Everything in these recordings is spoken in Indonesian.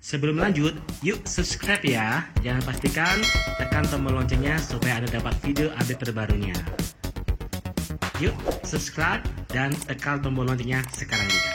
Sebelum lanjut, yuk subscribe ya. Jangan pastikan tekan tombol loncengnya supaya Anda dapat video update terbarunya. Yuk subscribe dan tekan tombol loncengnya sekarang juga.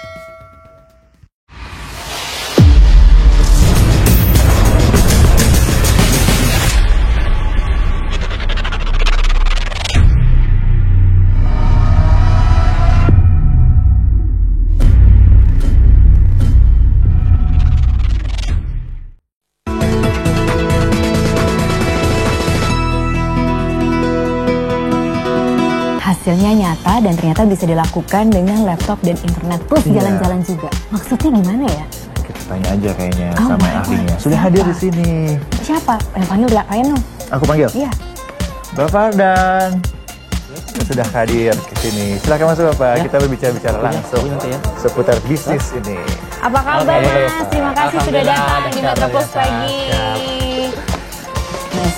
Hasilnya nyata dan ternyata bisa dilakukan dengan laptop dan internet plus jalan-jalan juga. Maksudnya gimana ya? Kita tanya aja kayaknya sama ahlinya. Sudah hadir di sini. Siapa? Yang panggil ya kalian dong. Aku panggil. Iya. Bapak Fardan. Sudah hadir ke sini. Silakan masuk Bapak. Kita berbicara langsung seputar bisnis ini. Apa kabar Mas? Terima kasih sudah datang di Metropos pagi. Mas,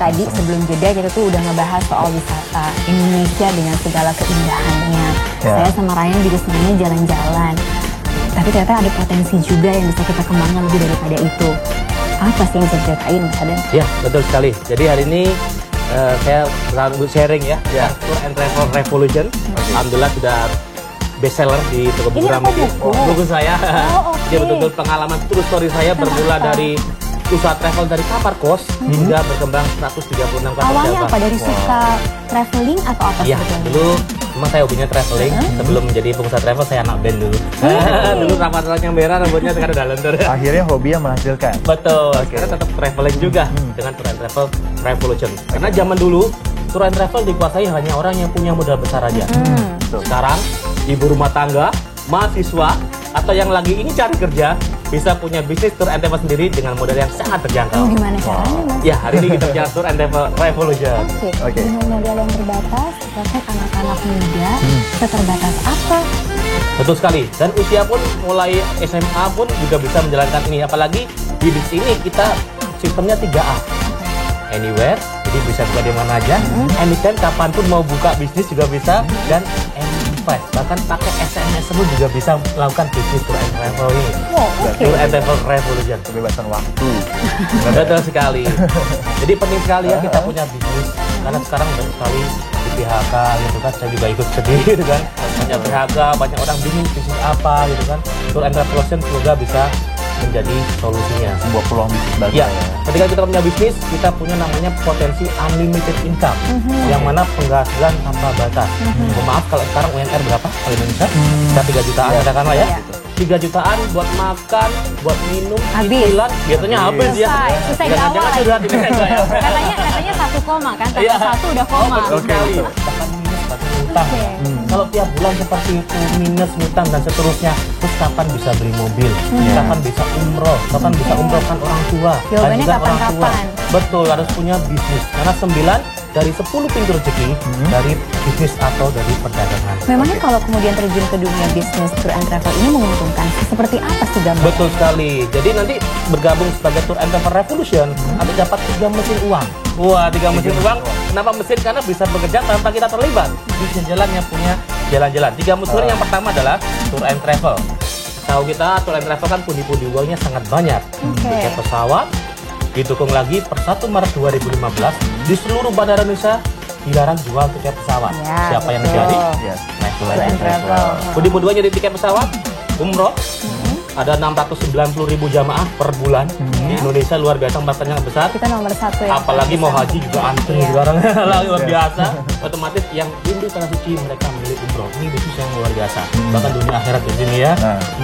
tadi sebelum jeda kita tuh udah ngebahas soal wisata Indonesia dengan segala keindahannya. Saya sama Ryan juga sebenarnya jalan-jalan. Tapi ternyata ada potensi juga yang bisa kita kembangkan lebih daripada itu. Apa sih yang bisa diceritain Mas Fardan? Ya, betul sekali. Jadi hari ini saya untuk sharing ya, Tour and Travel Revolution. Alhamdulillah sudah bestseller di toko buku Gramedia. Buku saya. Dia betul-betul pengalaman true story saya bermula dari usaha travel dari kamar kos hingga berkembang 136 kapal awalnya apa? Dari suka traveling atau apa sebetulnya? Dulu memang saya hobinya traveling. Sebelum menjadi pengusaha travel saya anak band dulu. Dulu rambut-rambutnya merah, rambutnya sekarang udah lentur. Akhirnya hobi yang menghasilkan. Betul. Sekarang tetap traveling juga dengan Tour and Travel Revolution. Karena zaman dulu Tour and Travel dikuasai hanya orang yang punya modal besar aja. Sekarang ibu rumah tangga, mahasiswa, atau yang lagi ingin cari kerja bisa punya bisnis Tour and Travel sendiri dengan modal yang sangat terjangkau. Gimana caranya Mas? Ya, hari ini kita punya Tour and Travel Revolution. Oke. Dengan modal yang terbatas, bahkan anak-anak muda seterbatas apa? Betul sekali. Dan usia pun mulai SMA pun juga bisa menjalankan ini. Apalagi di bisnis ini kita sistemnya 3A. Anywhere, jadi bisa buka di mana aja. Anytime, kapanpun mau buka bisnis juga bisa. Dan bahkan pakai SMS pun juga bisa melakukan bisnis Tour and Travel ini. Tour and Travel Revolution. Kebebasan waktu. Betul sekali. Jadi penting sekali ya kita punya bisnis. Karena sekarang banyak sekali di PHK gitu kan. Saya juga ikut sedih gitu kan. Banyak PHK, banyak orang bingung bisnis apa gitu kan. Tour and Revolution semoga bisa menjadi solusinya. Sebuah peluang bisnis baru ya. Ketika kita punya bisnis, kita punya namanya potensi unlimited income, yang mana penghasilan tanpa batas. Maaf kalau sekarang UMR berapa kalau Indonesia? Kita 3 jutaan katakanlah ya. 3 jutaan buat makan, buat minum, cicilan, biasanya habis ya. Selesai Jangan curhat ini saya. Katanya 1 koma kan, tapi 1 udah koma. Bahkan minus bahkan utang. Kalau tiap bulan seperti itu minus, utang dan seterusnya, terus kapan bisa beli mobil? Kapan bisa umroh? Kapan bisa umrohkan orang tua? Jawabannya kapan-kapan. Betul, harus punya bisnis. Karena 9 dari 10 pintu rezeki dari bisnis atau dari perdagangan. Memangnya kalau kemudian terjun ke dunia bisnis Tour and Travel ini menguntungkan? Seperti apa sih gambarnya? Betul sekali. Jadi nanti bergabung sebagai Tour and Travel Revolution, ada dapat 3 mesin uang. Wah, 3 mesin uang. Kenapa mesin? Karena bisa bekerja tanpa kita terlibat. Bisa jalannya punya jalan-jalan. 3 mesin yang pertama adalah Tour and Travel. Tahu kita Tour and Travel kan pundi-pundi uangnya sangat banyak. Tiket pesawat didukung lagi per 1 Maret 2015 di seluruh bandara Indonesia dilarang jual tiket pesawat. Siapa yang jadi? Tour and Travel. Pundi-pundi uangnya di tiket pesawat, umroh. Ada 690.000 jamaah per bulan di Indonesia, luar biasa, marketnya besar. Kita nomor 1 ya. Apalagi mau haji juga antri sekarang luar biasa. Otomatis yang rindu tanah suci mereka memilih umroh. Ini bisnis yang luar biasa. Bahkan dunia akhirat di sini ya.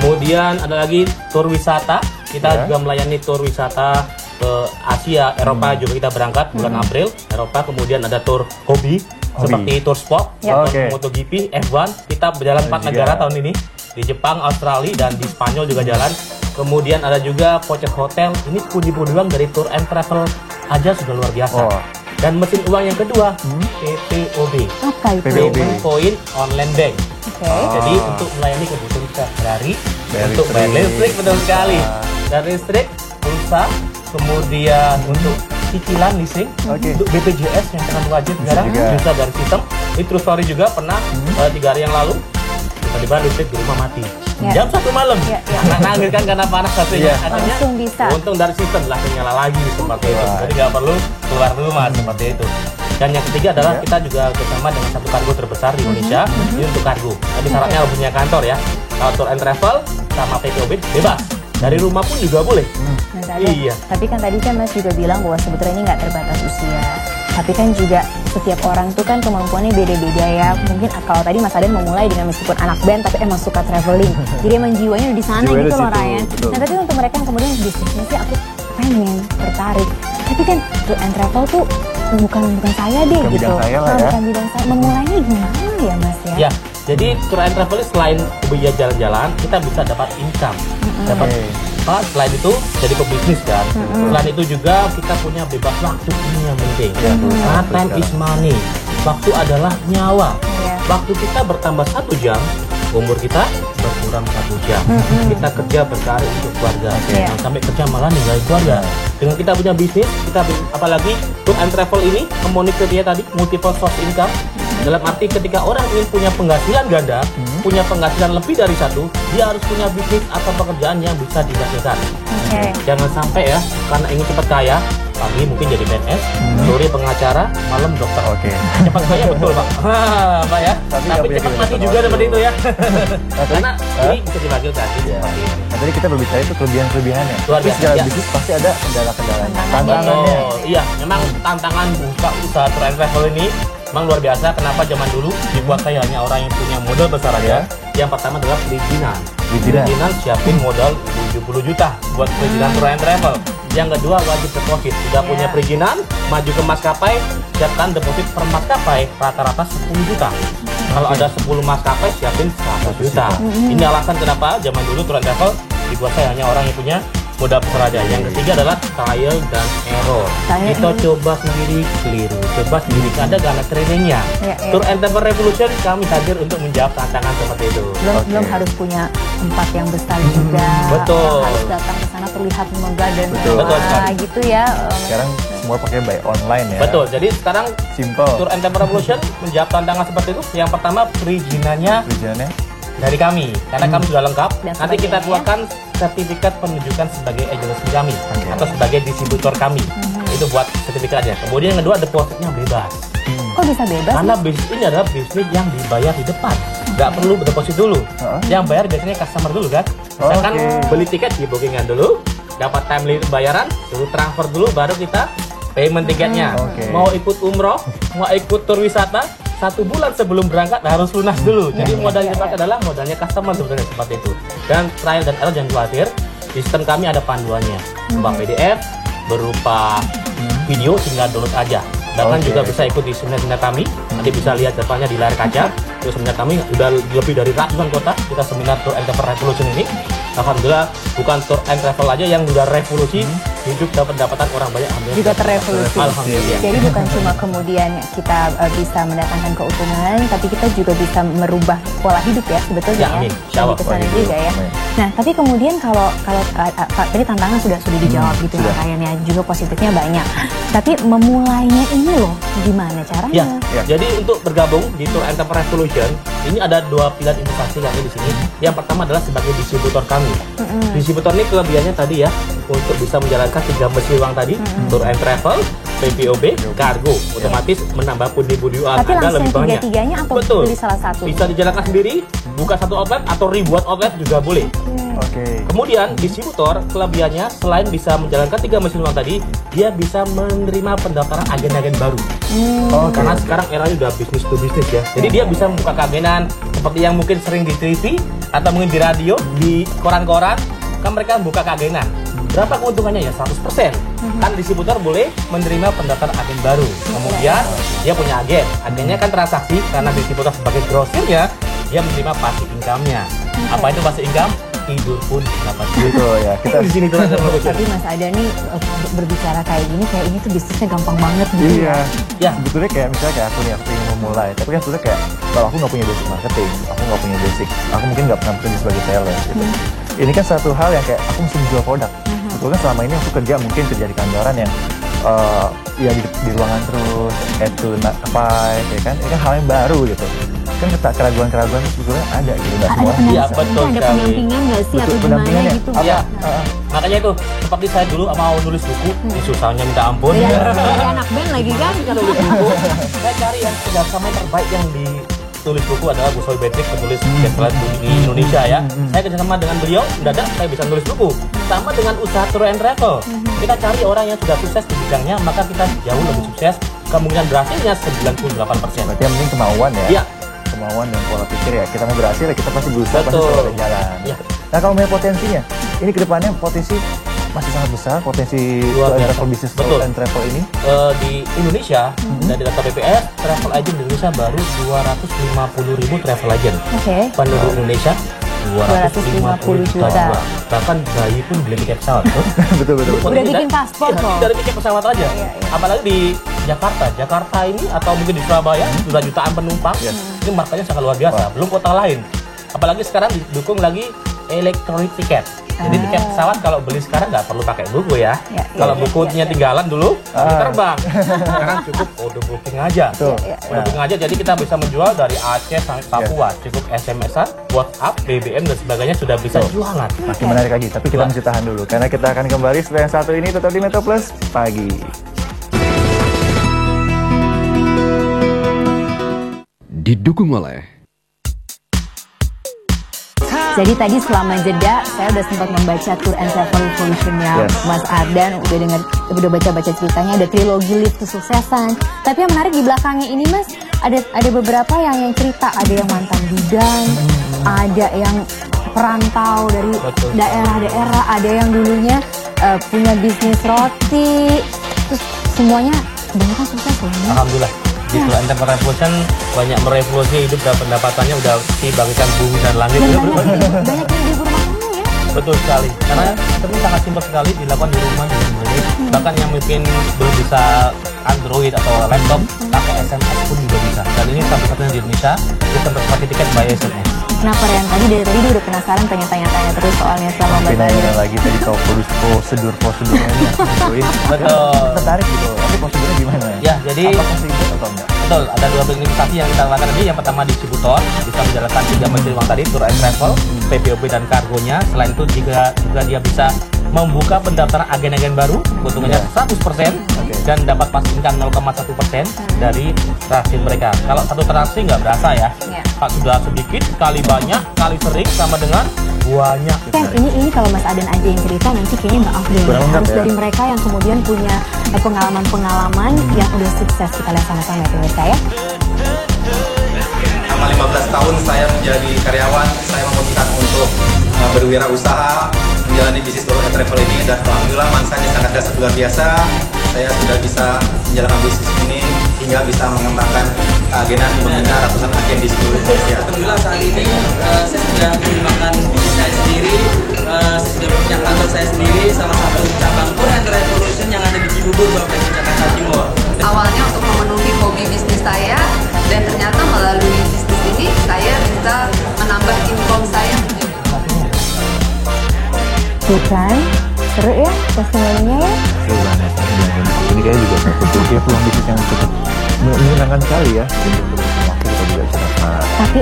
Kemudian ada lagi tur wisata. Kita juga melayani tur wisata ke Asia, Eropa juga kita berangkat bulan April. Eropa, kemudian ada tur hobi seperti tur sport, MotoGP, F1. Kita berjalan 4 negara tahun ini. Di Jepang, Australia, dan di Spanyol juga jalan. Kemudian ada juga voucher hotel. Ini pundi-pundi uang dari Tour and Travel aja sudah luar biasa. Dan mesin uang yang kedua, PPOB. Apa itu? Payment Point Online Bank. Jadi untuk melayani kebutuhan sehari-hari, untuk bayar listrik, betul sekali. Dan listrik, pulsa, kemudian untuk cicilan leasing, untuk BPJS yang sangat wajib sekarang bisa dari sistem. Ini true story juga pernah 3 hari yang lalu tiba-tiba listrik di rumah mati. Jam 1 malam. Anak nangis kan karena panas HP-nya. Langsung bisa. Untung dari sistem langsung nyala lagi seperti itu. Jadi nggak perlu keluar rumah seperti itu. Dan yang ketiga adalah kita juga bersama dengan satu kargo terbesar di Indonesia. Ini untuk kargo. Tapi syaratnya harus punya kantor ya. Kalau tour and travel sama PPOB bebas. Dari rumah pun juga boleh. Iya. Tapi kan tadi kan Mas juga bilang bahwa sebetulnya ini nggak terbatas usia. Tapi kan juga setiap orang tuh kan kemampuannya beda-beda ya. Mungkin kalau tadi Mas Aden memulai dengan meskipun anak band tapi emang suka traveling. Jadi emang jiwanya di sana gitu loh Ryan. Nah tapi untuk mereka yang kemudian bisnisnya sih aku pengen tertarik. Tapi kan tour and travel tuh bukan saya deh bukan gitu. Bidang saya lah ya. Bukan bidang saya. Memulainya gimana ya Mas ya? Ya. Jadi tour and travel selain biaya jalan-jalan, kita bisa dapat income. Dapat selain itu jadi pebisnis kan. Selain itu juga kita punya bebas waktu, ini yang penting. Karena time is money. Waktu adalah nyawa. Waktu kita bertambah 1 jam, umur kita berkurang 1 jam. Kita kerja berkarir untuk keluarga. Sampai kerja malah ninggalin keluarga. Dengan kita punya bisnis, kita apalagi tour and travel ini memonitor dia tadi multiple source income. Dalam arti ketika orang ingin punya penghasilan ganda, punya penghasilan lebih dari 1, dia harus punya bisnis atau pekerjaan yang bisa dihasilkan. Jangan sampai ya, karena ingin cepat kaya, pagi mungkin jadi PNS, sore pengacara, malam dokter. Cepat kaya betul Pak. Pak ya. Tapi cepat mati juga seperti itu ya. Karena ini bisa diwakilkan. Nah, tadi kita berbicara itu kelebihan-kelebihannya. Tapi secara bisnis pasti ada kendala-kendalanya. Tantangannya. Iya, memang tantangan buka usaha tour and travel ini memang luar biasa. Kenapa zaman dulu dikuasai hanya orang yang punya modal besar aja. Yang pertama adalah perizinan. Perizinan siapin modal 70 juta buat perizinan tour and travel. Yang kedua wajib deposit. Sudah punya perizinan, maju ke maskapai, siapkan deposit per maskapai rata-rata 10 juta. Kalau ada 10 maskapai siapin 100 juta. Ini alasan kenapa zaman dulu tour and travel dikuasai hanya orang yang punya modal besar aja. Yang ketiga adalah trial dan error. Kita coba sendiri keliru, coba sendiri ada gak ada trainingnya. Tour and Travel Revolution kami hadir untuk menjawab tantangan seperti itu. Belum harus punya tempat yang besar juga. Betul. Harus datang ke sana terlihat megah dan gitu ya. Sekarang semua pakai by online ya. Betul. Jadi sekarang simple. Tour and Travel Revolution menjawab tantangan seperti itu. Yang pertama perizinannya dari kami, karena kami sudah lengkap. Nanti kita keluarkan sertifikat penunjukan sebagai agensi kami atau sebagai distributor kami. Itu buat sertifikatnya. Kemudian yang kedua depositnya bebas. Kok bisa bebas? Karena bisnis ini adalah bisnis yang dibayar di depan. Nggak perlu deposit dulu. Yang bayar biasanya customer dulu kan. Misalkan beli tiket di bookingan dulu, dapat time limit bayaran, suruh transfer dulu, baru kita payment tiketnya. Mau ikut umroh, mau ikut tur wisata, 1 bulan sebelum berangkat harus lunas dulu. Jadi modal yang dipakai adalah modalnya customer sebenarnya seperti itu. Dan trial dan error jangan khawatir. Sistem kami ada panduannya berupa PDF, berupa video, tinggal download aja. Bahkan juga bisa ikut di seminar-seminar kami. Nanti bisa lihat depannya di layar kaca. Terus seminar kami udah lebih dari ratusan kota. Kita seminar Tour and Travel Revolution ini. Alhamdulillah bukan tour and travel aja yang udah revolusi hidup dan pendapatan orang banyak juga terrevolusi. Alhamdulillah. Jadi bukan cuma kemudian kita bisa mendatangkan keuntungan, tapi kita juga bisa merubah pola hidup ya sebetulnya ya. Jadi kesana juga ya. Nah tapi kemudian kalau tadi tantangan sudah dijawab gitu ya kayaknya, juga positifnya banyak. Tapi memulainya ini loh gimana caranya? Jadi untuk bergabung di Tour and Travel Revolution ini ada 2 pilar investasi kami di sini. Yang pertama adalah sebagai distributor kami. Distributor ini kelebihannya tadi ya, untuk bisa menjalankan 3 mesin uang tadi, Tour and Travel, PPOB, Kargo, otomatis menambah pundi-pundi uang Anda lebih banyak. Tapi langsung 3-tiganya atau pilih salah satu? Bisa dijalankan sendiri, buka 1 outlet atau ribuan outlet juga boleh. Kemudian distributor kelebihannya selain bisa menjalankan 3 mesin uang tadi, dia bisa menerima pendaftaran agen-agen baru. Karena sekarang eranya udah bisnis to bisnis ya. Jadi dia bisa membuka keagenan seperti yang mungkin sering di TV atau mungkin di radio, di koran-koran, kan mereka buka keagenan. Berapa keuntungannya ya? 100%. Kan distributor boleh menerima pendaftaran agen baru. Kemudian dia punya agen. Agennya kan transaksi, karena distributor sebagai grosirnya, dia menerima passive income-nya. Apa itu passive income? Tidur pun dapat gitu ya. Kita di sini tuh. Tapi Mas Ada nih berbicara kayak ini tuh bisnisnya gampang banget gitu. Ya sebetulnya kayak misalnya kayak aku nih, aku ingin memulai, tapi kan sebetulnya kayak kalau aku nggak punya basic marketing, aku nggak punya basic, aku mungkin nggak pernah kerja sebagai sales gitu. Ini kan satu hal yang kayak aku mesti menjual produk. Sebetulnya selama ini aku kerja di kantoran yang ya di ruangan terus, 8 to 5, ya kan? Ini kan hal yang baru gitu. kan keraguan-keraguan sebetulnya ada gitu, nggak Ada semua. Iya, betul ada sekali. pendampingan nggak sih atau gimana pendampingannya. gitu? Iya. Makanya itu seperti saya dulu mau nulis buku, susahnya minta ampun. Dari anak band lagi kan? Nulis buku, saya cari yang kerjasama yang terbaik yang ditulis buku adalah Gus Soy Betik, penulis bestseller di Indonesia ya. Saya kerjasama dengan beliau, mendadak saya bisa nulis buku. Sama dengan usaha tour and travel. Kita cari orang yang sudah sukses di bidangnya, maka kita jauh lebih sukses. Kemungkinan berhasilnya 98%. Berarti yang penting kemauan ya. Iya. Kemauan dan pola pikir ya. Kita mau berhasil ya kita pasti berusaha, pasti Betul. selalu ada jalan. Iya. Nah kalau melihat potensinya, ini kedepannya potensi masih sangat besar, potensi Luar tour and biasa. travel bisnis Betul. tour and travel ini. Di Indonesia, dari data BPS, travel agent di Indonesia baru 250.000 travel agent. Oke. Penduduk Indonesia 250 juta. 250 juta. Bahkan bayi pun beli tiket pesawat. Tuh. betul. Udah bikin paspor kok. Dari tiket pesawat aja. Iya. Apalagi di Jakarta ini atau mungkin di Surabaya sudah jutaan penumpang. Ini marketnya sangat luar biasa. Belum kota lain. Apalagi sekarang didukung lagi electronic tiket. Jadi tiket pesawat kalau beli sekarang nggak perlu pakai buku ya. Kalau bukunya tinggalan dulu, terbang. Sekarang cukup kode booking aja. Betul. Kode booking aja. Jadi kita bisa menjual dari Aceh sampai Papua. Cukup SMS-an, WhatsApp, BBM dan sebagainya sudah bisa jualan. Makin menarik lagi, tapi kita mesti tahan dulu karena kita akan kembali setelah yang satu ini tetap di Metro Plus pagi. Didukung oleh Jadi tadi selama jeda saya udah sempat membaca Tour and Travel Revolution-nya Mas Ardan, udah baca-baca ceritanya, ada trilogi lift kesuksesan. Tapi yang menarik di belakangnya ini Mas, ada beberapa yang cerita, ada yang mantan bidan, ada yang perantau dari daerah-daerah, ada yang dulunya punya bisnis roti, terus semuanya kebanyakan sukses ya. Alhamdulillah. Di Tour and Travel Revolution banyak merevolusi hidup dan pendapatannya udah dibangkitkan bumi dan langit. Dan banyak yang ibu rumah tangga ya. Betul sekali. Karena itu sangat simpel sekali dilakukan di rumah di sini. Bahkan yang mungkin belum bisa Android atau laptop, pakai SMS pun juga bisa. Dan ini satu-satunya di Indonesia sistem reservasi tiket by SMS. Kenapa Ren? Dari tadi dia udah penasaran, pengen tanya-tanya terus soalnya selama Nanya lagi tadi kalau prosedurnya ini aku tentuin. Betul. Tertarik gitu. Tapi prosedurnya gimana? Ya, jadi apakah ribet atau enggak? betul, ada dua investasi yang kita lakukan tadi. Yang pertama distributor bisa menjalankan 3 menteri uang tadi, tour and travel, PPOB dan kargonya. Selain itu juga dia bisa membuka pendaftaran agen-agen baru, keuntungannya 100% dan dapat pastikan 0,1% dari transaksi mereka. Kalau satu transaksi nggak berasa ya, Pak, sudah sedikit kali banyak kali sering sama dengan banyak. Kan ini kalau Mas Aden aja yang cerita nanti kayaknya nggak afdol. Harus dari mereka yang kemudian punya pengalaman-pengalaman yang udah sukses. Kita lihat sama-sama ya pemirsa ya. Selama 15 tahun saya menjadi karyawan, saya memutuskan untuk berwirausaha, menjalani bisnis tour and travel ini, dan alhamdulillah manfaatnya sangat dasar luar biasa. Saya sudah bisa menjalankan bisnis ini hingga bisa mengembangkan agenan membina ratusan agen di seluruh Indonesia. Alhamdulillah saat ini saya sudah mengembangkan bisnis saya sendiri, saya sudah punya kantor saya sendiri, salah satu cabang Tour and Revolution yang ada di Cibubur, Bapak Jakarta Timur. Awalnya untuk memenuhi hobi bisnis saya, dan ternyata melalui bisnis ini saya bisa menambah income saya. Bukan? Seru ya testimoninya ya? Seru banget. Ini kayaknya juga satu peluang bisnis yang cukup menyenangkan sekali ya. Waktu kita juga bisa. Tapi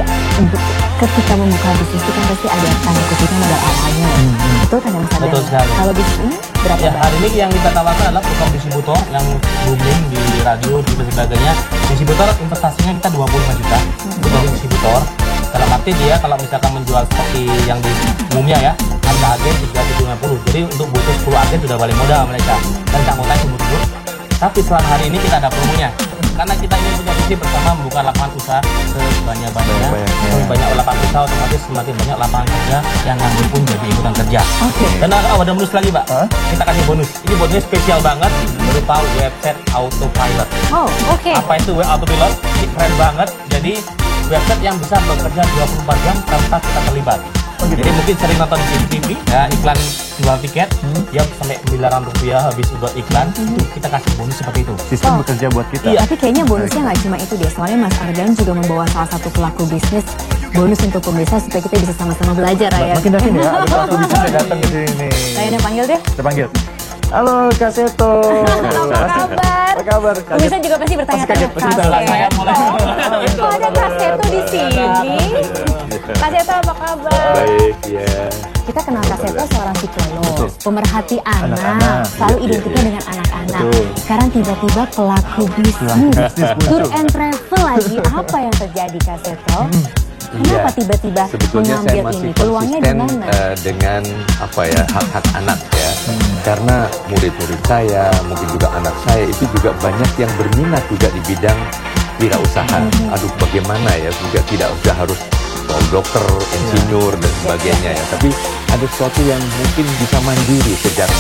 ketika membuka bisnis itu kan pasti ada tanda kutipnya modal awalnya. Betul kan Mas Aden? Betul sekali. Kalau bisnis ini berapa Ya, hari ini yang kita tawarkan adalah program distributor yang booming di radio dan sebagainya. Distributor investasinya kita 25 juta sebagai distributor. Dalam arti dia kalau misalkan menjual seperti yang di umumnya ya, harga agen 350. Jadi untuk butuh 10 agen sudah balik modal mereka. Dan tak ngutang sebut-sebut. Tapi selama hari ini kita ada promonya. Karena kita ini punya visi bersama membuka lapangan usaha sebanyak-banyaknya. Semakin banyak lapangan usaha, otomatis semakin banyak lapangan kerja yang ngambil pun jadi ikutan kerja. Dan ada bonus lagi, Pak. Kita kasih bonus. Ini bonusnya spesial banget berupa website autopilot. Oh, oke. Apa itu web autopilot? Ini keren banget. Jadi website yang bisa bekerja 24 jam tanpa kita terlibat. Jadi mungkin sering nonton di TV ya, iklan jual tiket, ya sampai miliaran rupiah habis buat iklan, itu kita kasih bonus seperti itu. Sistem bekerja buat kita. Iya, tapi kayaknya bonusnya nggak cuma itu deh. Soalnya Mas Ardan juga membawa salah satu pelaku bisnis bonus untuk pemirsa supaya kita bisa sama-sama belajar ya. Makin yakin ya, ada pelaku bisnis yang datang ke sini. Saya udah panggil deh. Kita panggil. Halo Kak Seto. Apa kabar? Apa kabar? Pemirsa juga pasti bertanya-tanya, Kak Seto. Kok ada Kak Seto di sini? Kak Seto apa kabar? Baik, ya. Kita kenal Kak Seto seorang psikolog, pemerhati anak, selalu identiknya dengan anak-anak. Sekarang tiba-tiba pelaku bisnis, tour and travel lagi. Apa yang terjadi Kak Seto? Kenapa tiba-tiba sebetulnya saya mengambil masih ini? Peluangnya di konsisten mana? dengan apa ya, hak-hak anak ya. Karena murid-murid saya, mungkin juga anak saya itu juga banyak yang berminat juga di bidang wirausaha. Aduh, bagaimana ya, juga tidak usah harus dokter, insinyur dan sebagainya ya. Tapi ada sesuatu yang mungkin bisa mandiri sejak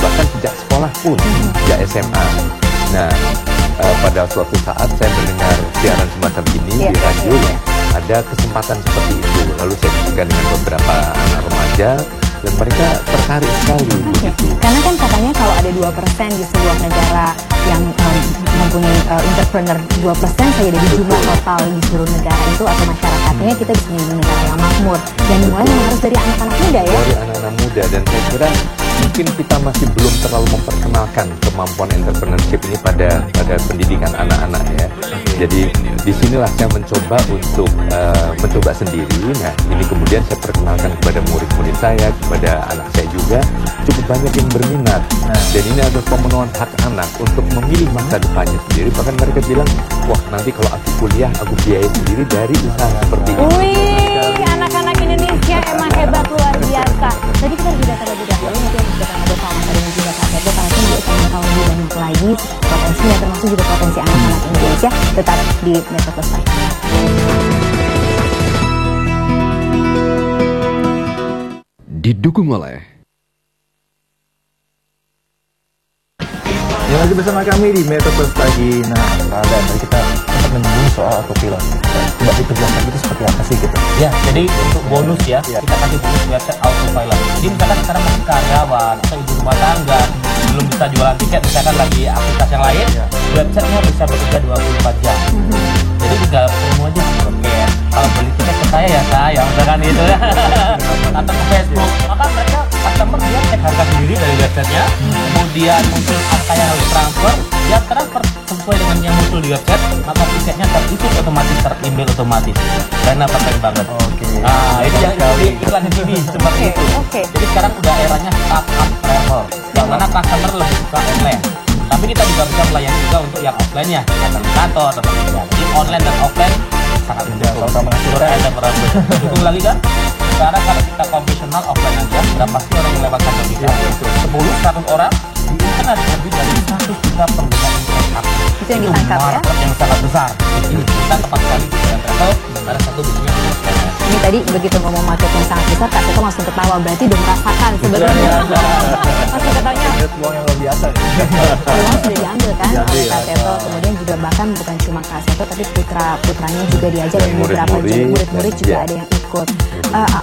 bahkan sejak sekolah pun, sejak SMA. Nah, pada suatu saat saya mendengar siaran semacam ini di radio, ada kesempatan seperti itu. Lalu saya diskusikan dengan beberapa anak remaja dan mereka tertarik sekali begitu. Karena kan katanya kalau ada 2% di sebuah negara yang mempunyai entrepreneur 2% saja dari jumlah total di seluruh negara itu atau masyarakatnya, kita bisa menjadi negara yang makmur. Dan dimulai memang harus dari anak-anak muda ya. Dari anak-anak muda, dan saya kira mungkin kita masih belum terlalu memperkenalkan kemampuan entrepreneurship ini pada pendidikan anak-anak ya. Jadi disinilah saya mencoba untuk mencoba sendiri. Nah, ini kemudian saya perkenalkan kepada murid-murid saya, kepada anak saya juga. Cukup banyak yang berminat. Dan ini adalah pemenuhan hak anak untuk memilih masa depannya sendiri. Bahkan mereka bilang, wah nanti kalau aku kuliah, aku biayai sendiri dari usaha seperti ini. Wih, anak-anak Indonesia emang hebat luar biasa. Tadi kita sudah terlebih dahulu, nanti kita akan ngobrol sama Mas Adi juga Kak Seto, karena kita mau ingin tahu lebih banyak lagi potensinya, termasuk juga potensi anak-anak Indonesia, tetap di Metro Plus Live. Didukung oleh Yang lagi bersama kami di Metro Plus lagi. Nah, dan tadi kita sempat menyinggung soal autopilot. Coba diperjelaskan itu seperti apa sih gitu? Ya, jadi untuk bonus ya, kita kasih bonus website autopilot. Jadi misalkan sekarang masih karyawan atau ibu rumah tangga, belum bisa jualan tiket, misalkan lagi aktivitas yang lain, websitenya bisa bekerja 24 jam. Jadi tinggal promo aja, oke. Kalau beli tiket ke saya ya saya, misalkan itu ya. Atau ke Facebook, maka mereka customer dia cek harga sendiri dari websitenya, kemudian muncul angka yang harus transfer, dia transfer sesuai dengan yang muncul di website, maka tiketnya terisi otomatis, ter-email otomatis. Karena pakai banget. Nah, itu yang iklan di TV seperti itu. Jadi sekarang udah eranya startup travel, karena customer lebih suka online. Tapi kita juga bisa melayani juga untuk yang offline-nya, datang ke kantor, tetap juga. Jadi online dan offline sangat mendukung. Sama-sama ngasih Dukung lagi kan? Sekarang kalau kita konvensional offline aja, sudah pasti orang yang lewat kantor kita. 10-100 orang di internet lebih dari 100 juta pengguna internet aktif. Itu yang ditangkap ya? Market yang sangat besar. Ini kita tepat sekali di bidang travel, sementara satu bisnisnya di internet. Ini tadi begitu ngomong market yang sangat besar, Kak Seto langsung ketawa, berarti udah merasakan sebenarnya. Langsung ketawanya. Peluang yang luar biasa. Peluang sudah diambil kan oleh Kak Seto. Kemudian juga bahkan bukan cuma Kak Seto, tapi putranya juga diajak dan beberapa murid-murid juga ada yang ikut.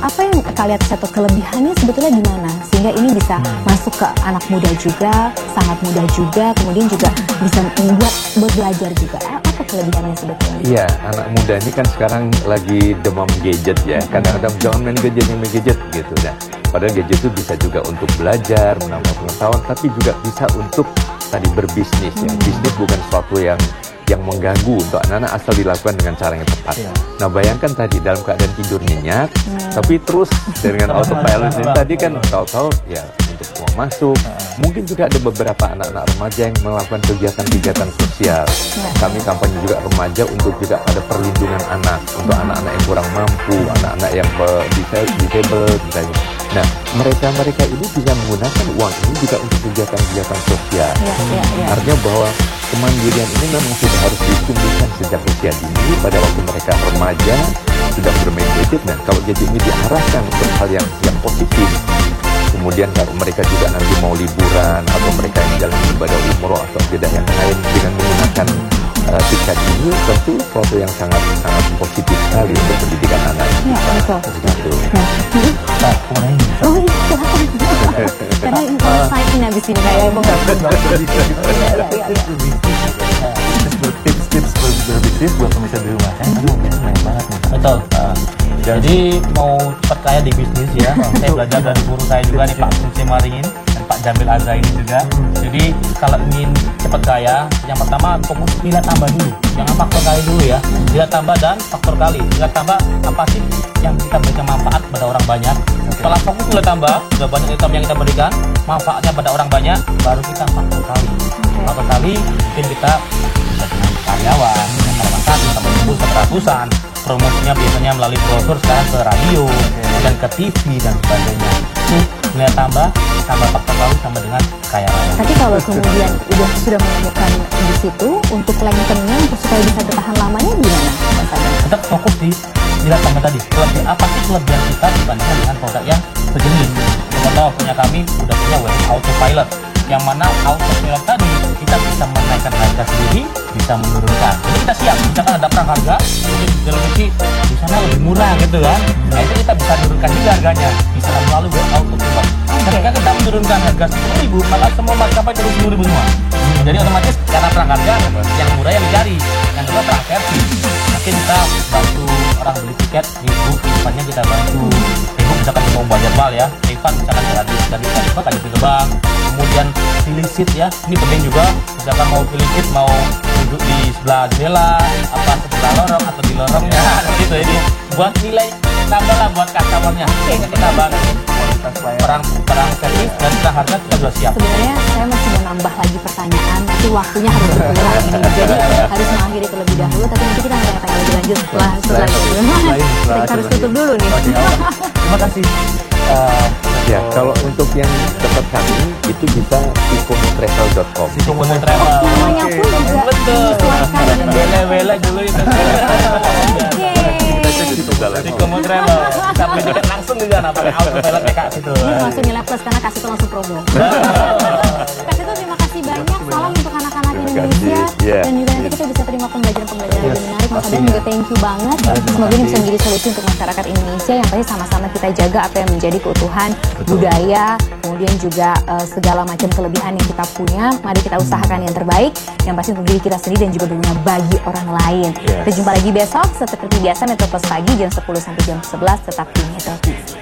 Apa yang kalian Seto kelebihannya sebetulnya di mana? Sehingga ini bisa masuk ke anak muda juga, sangat muda juga, kemudian juga bisa buat belajar juga. Apa kelebihannya sebetulnya? Iya, anak muda ini kan sekarang lagi demam gadget ya. Kadang-kadang jangan main gadget gitu. Nah, padahal gadget itu bisa juga untuk belajar, menambah pengetahuan, tapi juga bisa untuk tadi berbisnis ya. Bisnis bukan sesuatu yang mengganggu untuk anak-anak asal dilakukan dengan cara yang tepat. Nah, bayangkan tadi dalam keadaan tidur nyenyak, tapi terus dengan autopilot ini tadi kan tahu-tahu ya untuk uang masuk. Mungkin juga ada beberapa anak-anak remaja yang melakukan kegiatan-kegiatan sosial. Kami kampanye juga remaja untuk juga ada perlindungan anak, untuk anak-anak yang kurang mampu, anak-anak yang disable misalnya. Nah, mereka ini bisa menggunakan uang ini juga untuk kegiatan-kegiatan sosial. Artinya bahwa kemandirian ini memang sudah harus ditumbuhkan sejak usia dini pada waktu mereka remaja sudah bermain gadget. Nah, kalau gadget ini diarahkan untuk hal yang positif, kemudian kalau mereka juga nanti mau liburan atau mereka yang jalan ibadah umroh atau ibadah yang lain dengan menggunakan tiket ini, tentu sesuatu yang sangat positif sekali untuk pendidikan anak. Betul. Karena insight-nya habis ini kayak tips berbisnis buat pemirsa di rumah kan? Betul. Jadi mau percaya di bisnis ya, saya belajar dari guru saya juga nih Pak Suci Maringin. Pak Jamil Azza ini juga. Jadi kalau ingin cepat kaya, yang pertama fokus nilai tambah dulu. Jangan faktor kali dulu ya. Nilai tambah dan faktor kali. Nilai tambah apa sih yang kita berikan manfaat pada orang banyak. Setelah fokus nilai tambah, sudah banyak income yang kita berikan, manfaatnya pada orang banyak, baru kita faktor kali. Faktor kali mungkin kita bisa dengan karyawan, karyawan satu sampai 100-an. Promosinya biasanya melalui brosur, sekarang ke radio dan ke TV dan sebagainya. Itu nilai tambah faktor kali sama dengan kaya raya. Tapi kalau kemudian sudah menemukan di situ, untuk lengkennya supaya bisa bertahan lamanya gimana? Tetap fokus di nilai tambah tadi. Apa sih kelebihan kita dibandingkan dengan produk yang sejenis? Contoh punya kami udah punya WS Autopilot, yang mana Autopilot tadi kita bisa menaikkan harga sendiri, bisa menurunkan. Jadi kita siap, misalkan ada perang harga, mungkin televisi di sana lebih murah gitu kan. Nah itu kita bisa menurunkan juga harganya, bisa melalui WS Autopilot. Ketika kita menurunkan harga 10.000, maka semua maskapai turun 10.000 semua. Jadi otomatis karena perang harga, yang murah yang dicari, yang kedua perang versi. Mungkin kita bantu orang beli tiket di book, misalnya kita bantu ibu misalkan mau budget jadwal ya, refund misalkan gratis dari tempat aja terbang. Kemudian pilih seat ya, ini penting juga. Misalkan mau pilih seat, mau duduk di sebelah jendela, apa sebelah lorong atau di lorongnya, gitu. Jadi buat nilai tambah lah buat customernya. Kita bantu perang servis dan perang harga kita sudah siap. Sebenarnya saya masih mau nambah lagi pertanyaan, tapi waktunya harus berkurang ini. Jadi harus mengakhiri terlebih dahulu, tapi nanti kita akan tanya lebih lanjut setelah itu. Kita harus tutup dulu nih. Terima kasih. Ya, kalau untuk yang dapat kami itu bisa sikomotravel.com. Sikomotravel. Namanya pun juga menyesuaikan dengan bela dulu itu. Sikomotravel. Kita beli tiket langsung juga pakai Autopilot Kak situ. Langsung nilai plus karena kasih itu langsung promo. Kak itu terima kasih banyak, salam untuk anak-anak Indonesia dan juga nanti kita bisa terima pembelajaran-pembelajaran lebih menarik. Mas Adam juga thank you banget. Semoga ini bisa menjadi solusi untuk masyarakat Indonesia yang pasti sama-sama kita jaga apa yang menjadi keutuhan budaya, kemudian juga segala macam kelebihan yang kita punya. Mari kita usahakan yang terbaik, yang pasti untuk diri kita sendiri dan juga berguna bagi orang lain. Kita jumpa lagi besok seperti biasa Metro Plus pagi jam 10 sampai jam 11 tetap di Metro TV.